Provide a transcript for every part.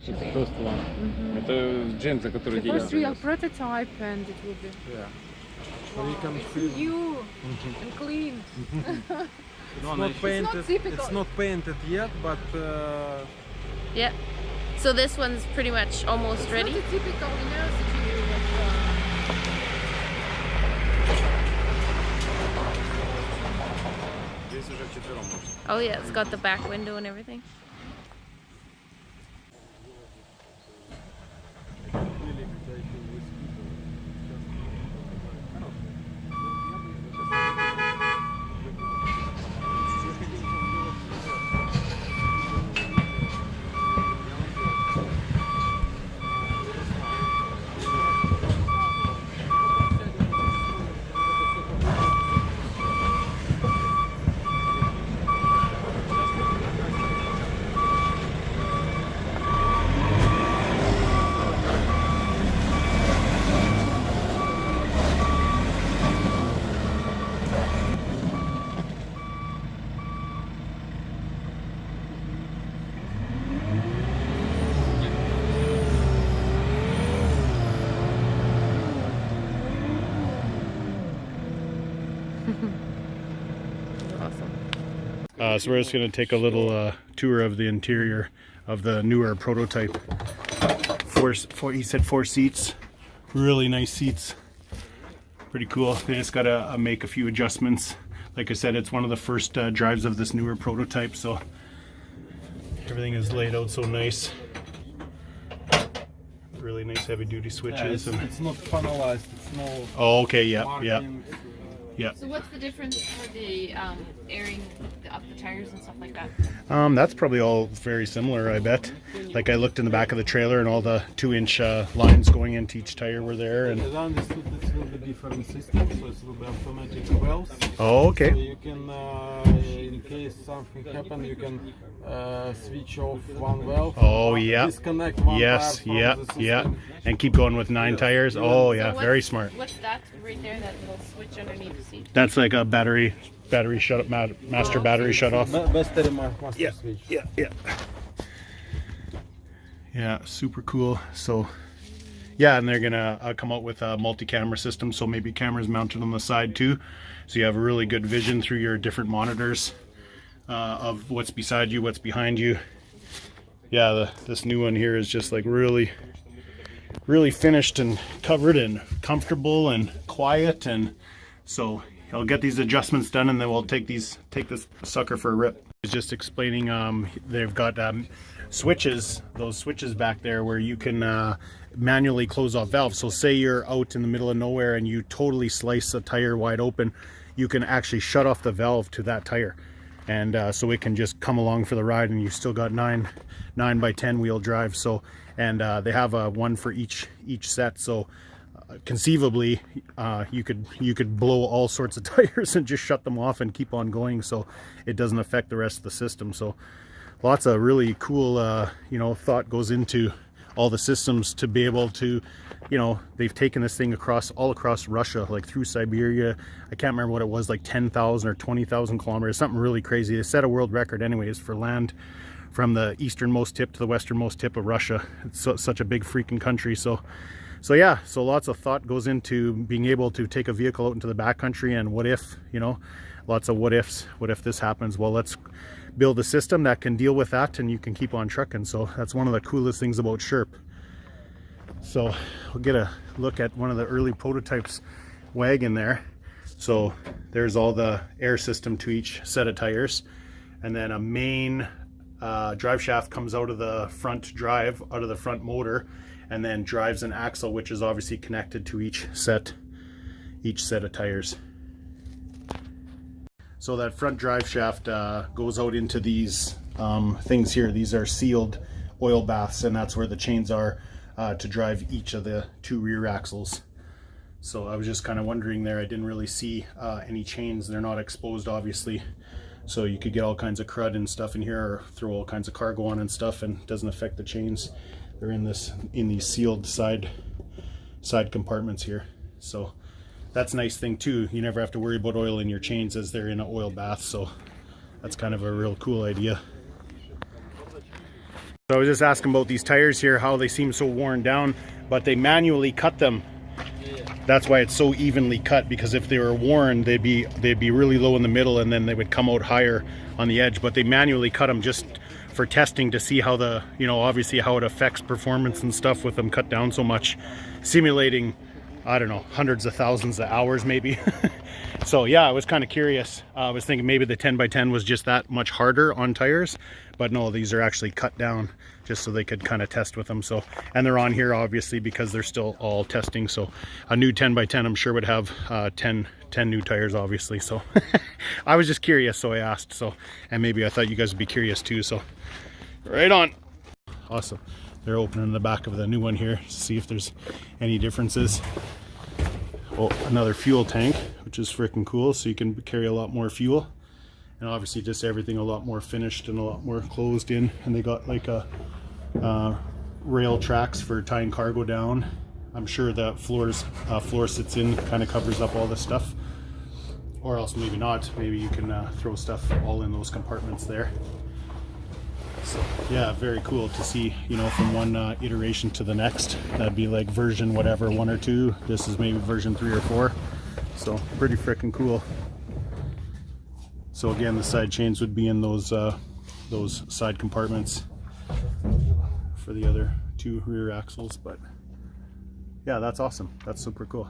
Это first one. Это джинсы, которые The first real prototype, and it will be. Yeah. Wow, You can it's feel new and clean. it's not painted. typical. It's not painted yet, but Yeah. So this one's pretty much almost ready. It's not a typical, you know, situation. Здесь уже вчетвером можно. Oh yeah, it's got the back window and everything. So we're just going to take a little tour of the interior of the newer prototype. He said four seats, really nice seats, pretty cool. They just got to make a few adjustments. Like I said, it's one of the first drives of this newer prototype, so everything is laid out so nice. Really nice heavy duty switches. yeah, it's not panelized. It's no. Oh, okay, yeah, yeah. markings. Yeah. So what's the difference for the airing up the tires and stuff like that? That's probably all very similar, I bet. Like I looked in the back of the trailer and all the 2-inch lines going into each tire were there. And As I understood, this will be different system, so it will be automatic valves. oh, So okay. you can, in case something happens, you can switch off one valve. Oh, yeah. Disconnect one Yes, tire from yeah, the system. yeah. And keep going with 9 tires. Oh, yeah, So very smart. What's that right there? That little switch underneath the seat? That's like a battery shut up, master battery shut off. Master Yeah, switch. yeah, yeah. Yeah, super cool. So, yeah, and they're gonna come out with a multi-camera system, so maybe cameras mounted on the side too, so you have a really good vision through your different monitors of what's beside you, what's behind you. Yeah, this new one here is just like really finished and covered and comfortable and quiet, and so I'll get these adjustments done and then we'll take this sucker for a rip. He's just explaining they've got switches, those switches back there where you can manually close off valves. So say you're out in the middle of nowhere and you totally slice a tire wide open, you can actually shut off the valve to that tire, and so it can just come along for the ride, and you still got 9 by 10 wheel drive. So, and they have one for each set, so conceivably you could blow all sorts of tires and just shut them off and keep on going, so it doesn't affect the rest of the system. So lots of really cool thought goes into all the systems to be able to, they've taken this thing all across Russia, like through Siberia. I can't remember what it was, like 10,000 or 20,000 kilometers, something really crazy. They set a world record anyways for land from the easternmost tip to the westernmost tip of Russia. It's such a big freaking country. So yeah, so lots of thought goes into being able to take a vehicle out into the backcountry, and what if, lots of what ifs. What if this happens? Well, let's build a system that can deal with that, and you can keep on trucking. So that's one of the coolest things about Sherp. So we'll get a look at one of the early prototypes wagon there. So there's all the air system to each set of tires, and then a main drive shaft comes out of the front drive, out of the front motor, and then drives an axle, which is obviously connected to each set of tires. So that front drive shaft goes out into these things here. These are sealed oil baths, and that's where the chains are to drive each of the 2 rear axles. So I was just kind of wondering there, I didn't really see any chains. They're not exposed, obviously, so you could get all kinds of crud and stuff in here, or throw all kinds of cargo on and stuff, and it doesn't affect the chains. They're in these sealed side compartments here. So that's a nice thing too. You never have to worry about oil in your chains as they're in an oil bath. So that's kind of a real cool idea. So I was just asking about these tires here, how they seem so worn down, but they manually cut them. That's why it's so evenly cut, because if they were worn, they'd be really low in the middle and then they would come out higher on the edge. But they manually cut them just for testing to see how the, you know, obviously how it affects performance and stuff with them cut down so much, simulating, I don't know, hundreds of thousands of hours maybe. So yeah, I was kind of curious. I was thinking maybe the 10x10 was just that much harder on tires, but no, these are actually cut down just so they could kind of test with them. So, and they're on here obviously because they're still all testing. So a new 10x10 I'm sure would have 10 new tires obviously. So I was just curious, so I asked. So, and maybe I thought you guys would be curious too. So right on. Awesome. They're opening the back of the new one here to see if there's any differences. Oh, another fuel tank, which is freaking cool, so you can carry a lot more fuel. And obviously just everything a lot more finished and a lot more closed in. And they got like a rail tracks for tying cargo down. I'm sure that floor sits in kind of covers up all this stuff, or else maybe not. Maybe you can throw stuff all in those compartments there. So yeah, very cool to see, you know, from one iteration to the next. That'd be like version whatever, 1 or 2. This is maybe version 3 or 4. So pretty freaking cool. So again, the side chains would be in those side compartments for the other 2 rear axles. But yeah, that's awesome. That's super cool.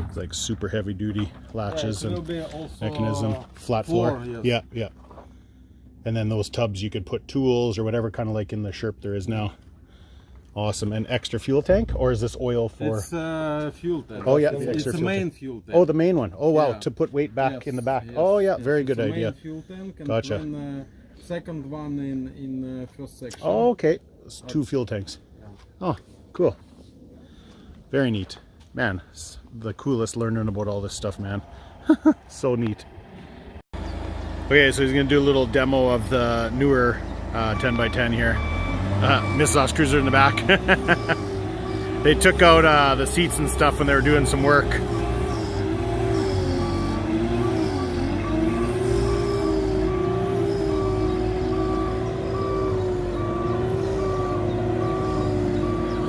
It's like super heavy duty latches and mechanism, flat floor. Yes. Yeah. And then those tubs you could put tools or whatever, kind of like in the Sherp there is now. Awesome. And extra fuel tank, or is this oil for? It's fuel tank. Oh yeah, it's the main fuel tank. Oh, the main one. Oh wow, Yeah. to put weight back Yes, in the back. yes, Oh yeah, yes. very It's good the idea. main fuel tank, and Gotcha. then second one in first section. Oh, okay. It's 2 fuel tanks. Oh, cool. Very neat. Man, it's the coolest learning about all this stuff, man. So neat. Okay, so he's gonna do a little demo of the newer 10x10 here. Mrs. Oz Cruiser in the back. They took out the seats and stuff when they were doing some work.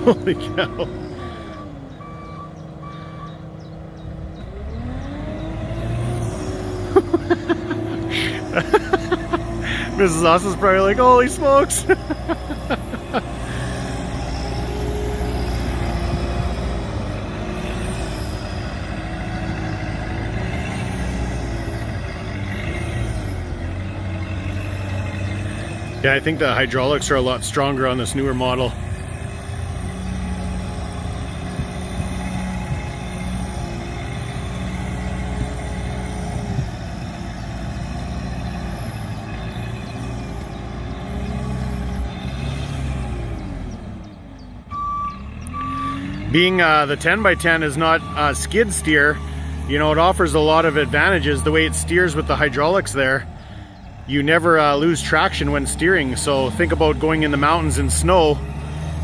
Holy cow. Mrs. Austin's probably like, holy smokes. Yeah, I think the hydraulics are a lot stronger on this newer model. Being the 10x10 is not skid steer, you know, it offers a lot of advantages. The way it steers with the hydraulics there, you never lose traction when steering. So think about going in the mountains in snow.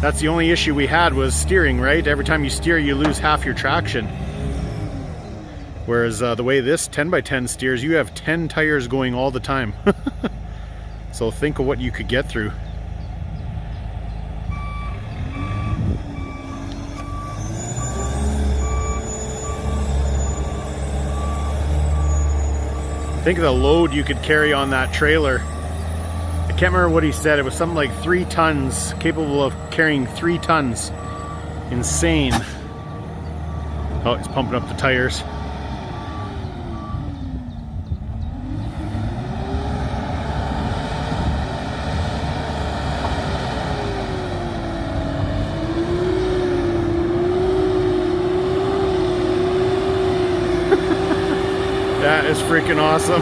That's the only issue we had, was steering, right? Every time you steer, you lose half your traction. Whereas the way this 10x10 steers, you have 10 tires going all the time. So think of what you could get through. Think of the load you could carry on that trailer. I can't remember what he said. It was something like 3 tons, capable of carrying 3 tons. Insane. Oh, he's pumping up the tires. That is freaking awesome.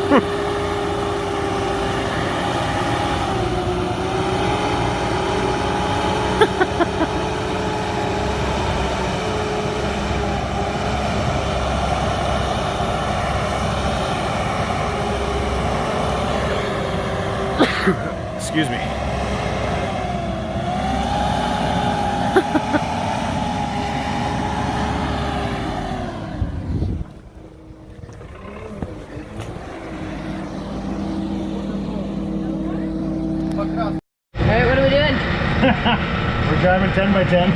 Excuse me. Alright, what are we doing? We're driving 10 by 10.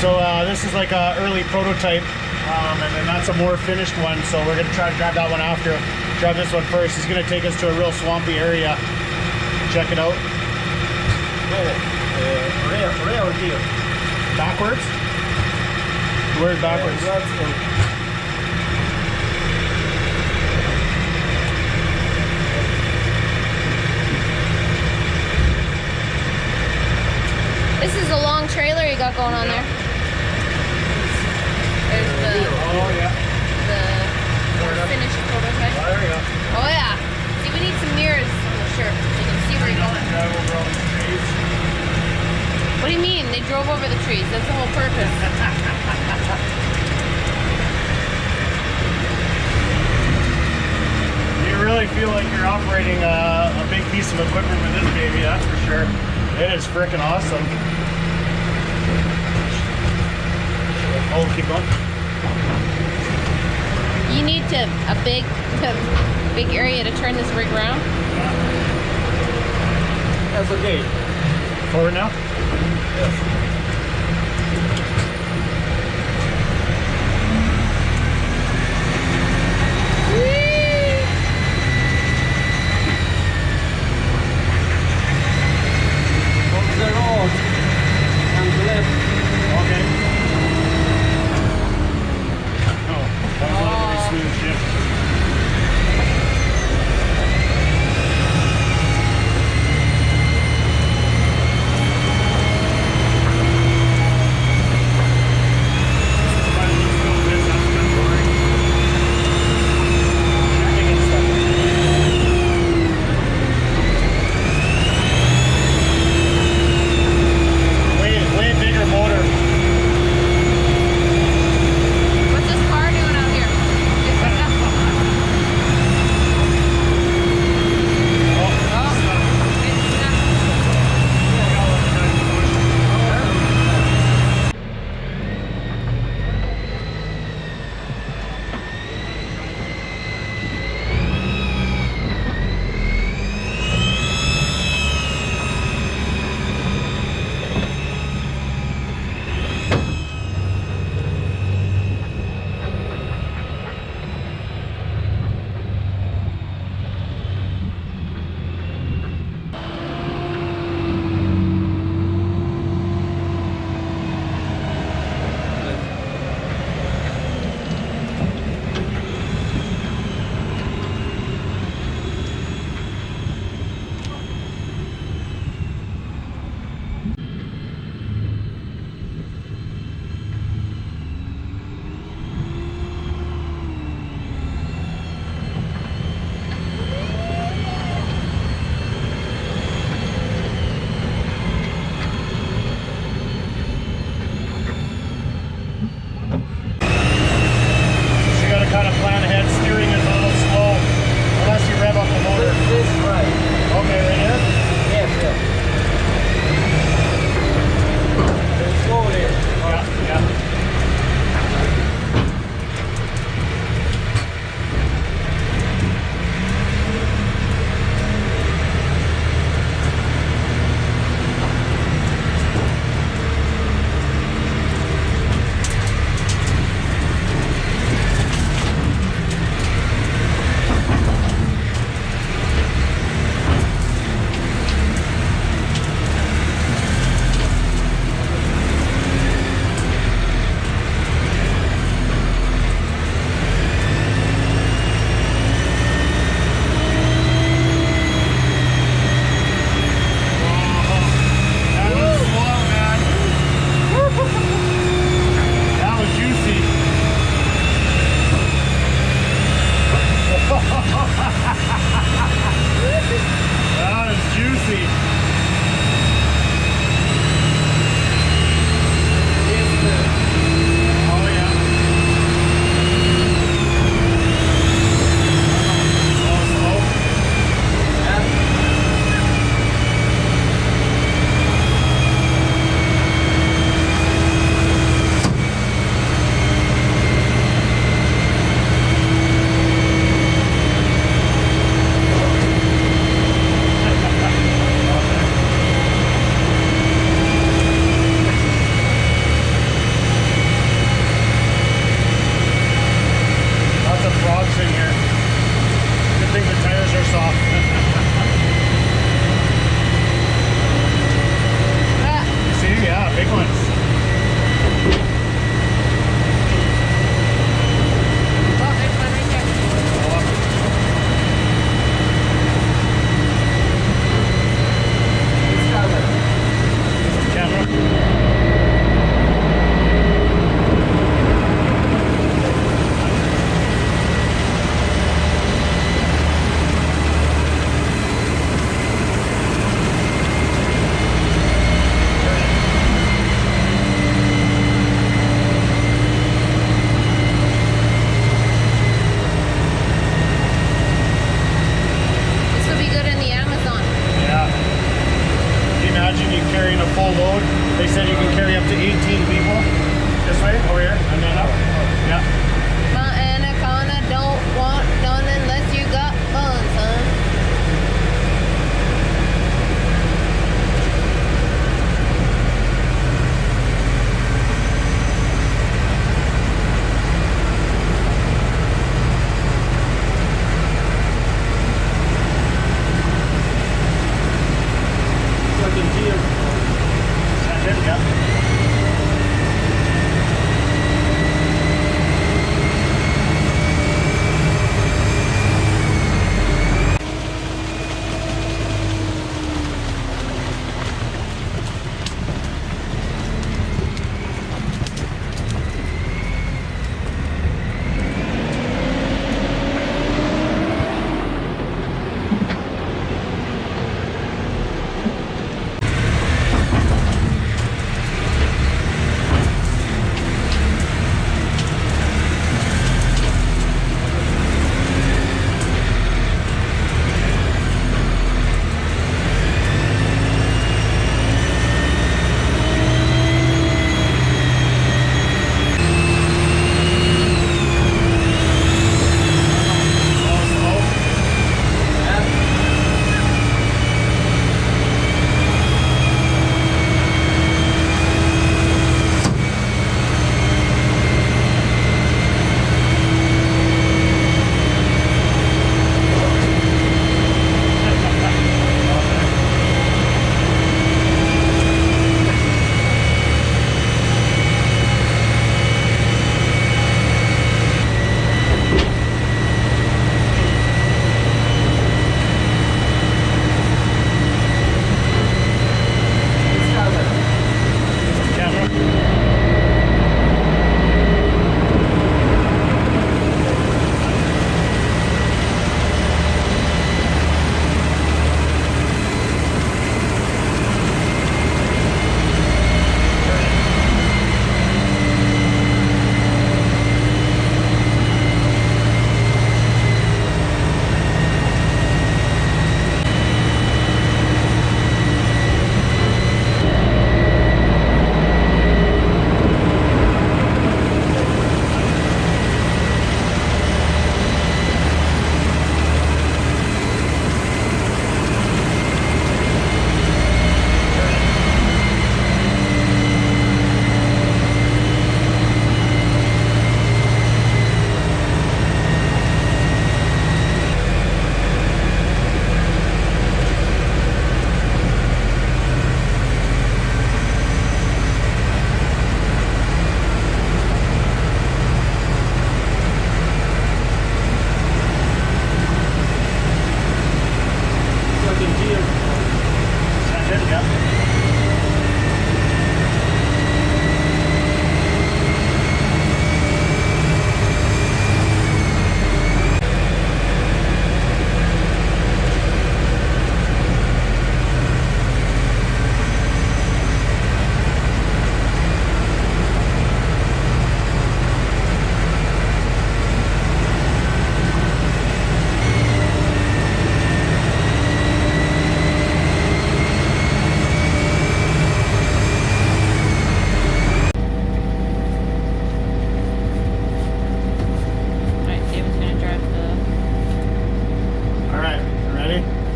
So this is like a early prototype, and then that's a more finished one. So we're gonna try to drive that one after. Drive this one first. He's gonna take us to a real swampy area. Check it out. Backwards? Where's backwards? This is a long trailer you got going on there. There's the finished prototype. Oh, there we go. Oh yeah. See, we need some mirrors on the Sherp so you can see where you're going. Drive over all these trees. What do you mean? They drove over the trees. That's the whole purpose. You really feel like you're operating a big piece of equipment with this baby, that's for sure. It is freaking awesome. Oh, keep going. You need a big area to turn this rig around. That's okay. Forward now? Yes.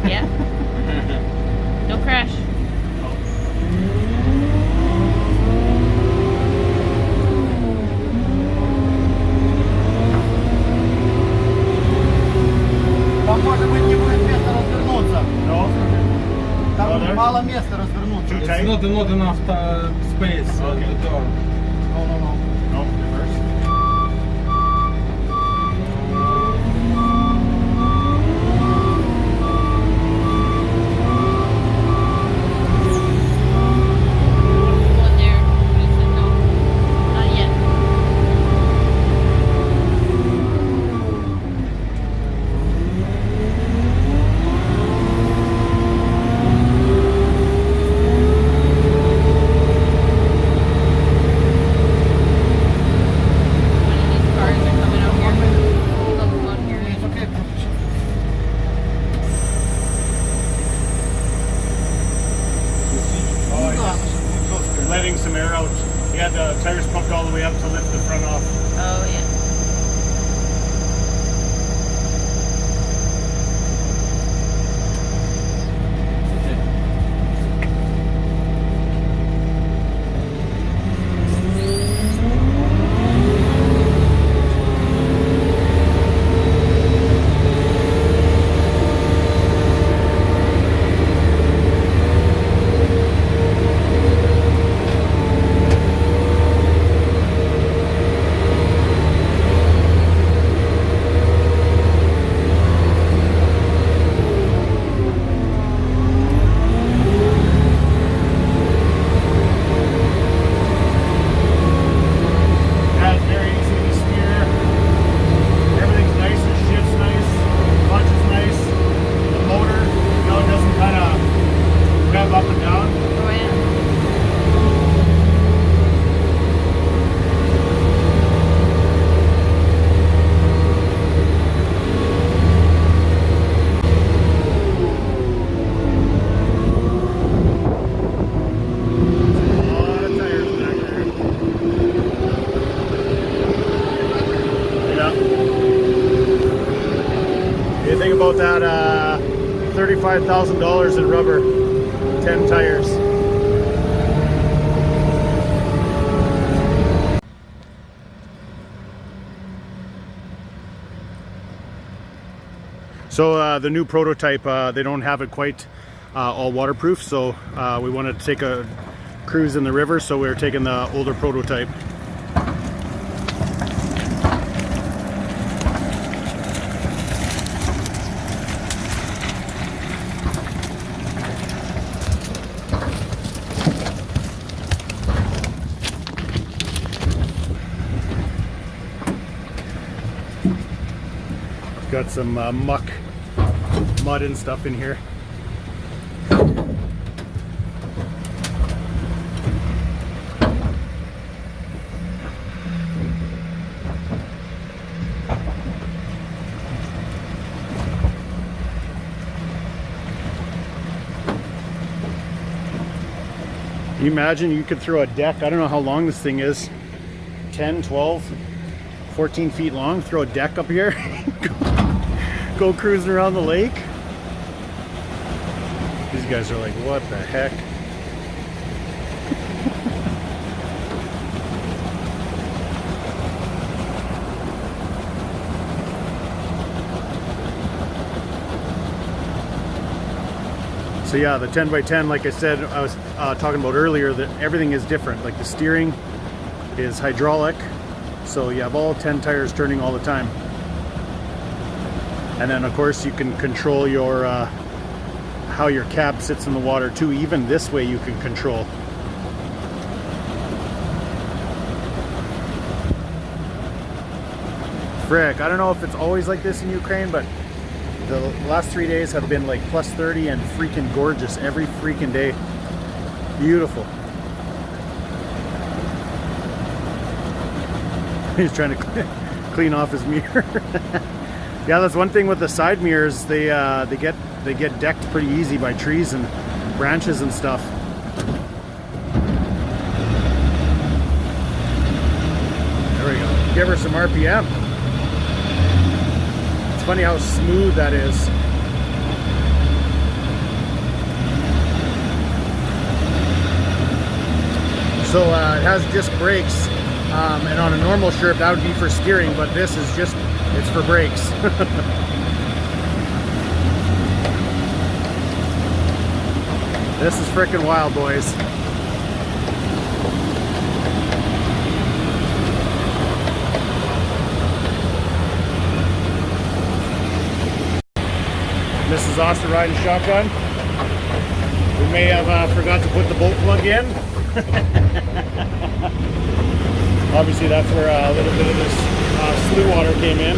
Yeah. No crash. Там может быть не будет места развернуться. No? Там Oh, there? мало места развернуться. Too It's tight? not enough space on Okay. the door. No, no, no. No, reverse. One there. You said no. Not yet. One of these cars are coming out here. They'll come out here. It's okay. Oh, he's letting some air out. He had the tires pumped all the way up to lift the front off. Oh yeah. Yeah, it's very easy to steer. Everything's nice, the shift's nice, the clutch is nice. The motor, you know, it doesn't kind of rev up and down. Oh yeah. A lot of tires back there. Yeah. You think about that, $35,000 in rubber, 10 tires. So the new prototype, they don't have it quite all waterproof, so we wanted to take a cruise in the river, so we're taking the older prototype. Got some muck, mud and stuff in here. You imagine you could throw a deck, I don't know how long this thing is, 10, 12, 14 feet long, throw a deck up here, go cruising around the lake. These guys are like, what the heck? So yeah, the 10x10, like I said, I was talking about earlier, that everything is different. Like the steering is hydraulic, so you have all 10 tires turning all the time. And then of course you can control your how your cab sits in the water too. Even this way you can control. Frick, I don't know if it's always like this in Ukraine, but the last 3 days have been like plus 30 and freaking gorgeous every freaking day. Beautiful. He's trying to clean off his mirror. Yeah, that's one thing with the side mirrors. They get decked pretty easy by trees and branches and stuff. There we go. Give her some RPM. It's funny how smooth that is. So it has disc brakes, and on a normal Sherp that would be for steering, but this is just, it's for brakes. This is freaking wild, boys. This is Austin riding shotgun. We may have forgot to put the bolt plug in. Obviously that's where a little bit of this slew water came in.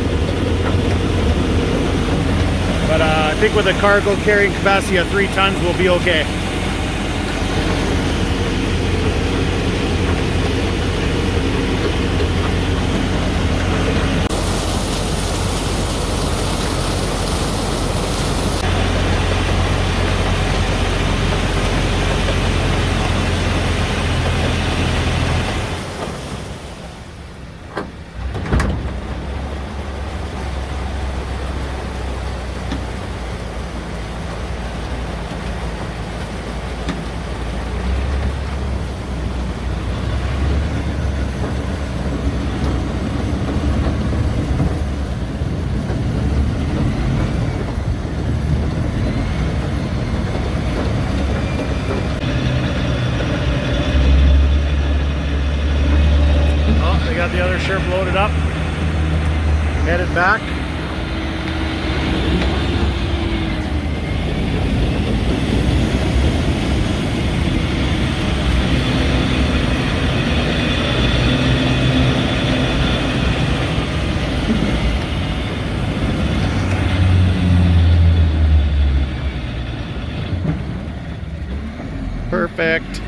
But I think with a cargo carrying capacity of 3 tons we'll be okay. Got the other Sherp loaded up, headed back. Perfect.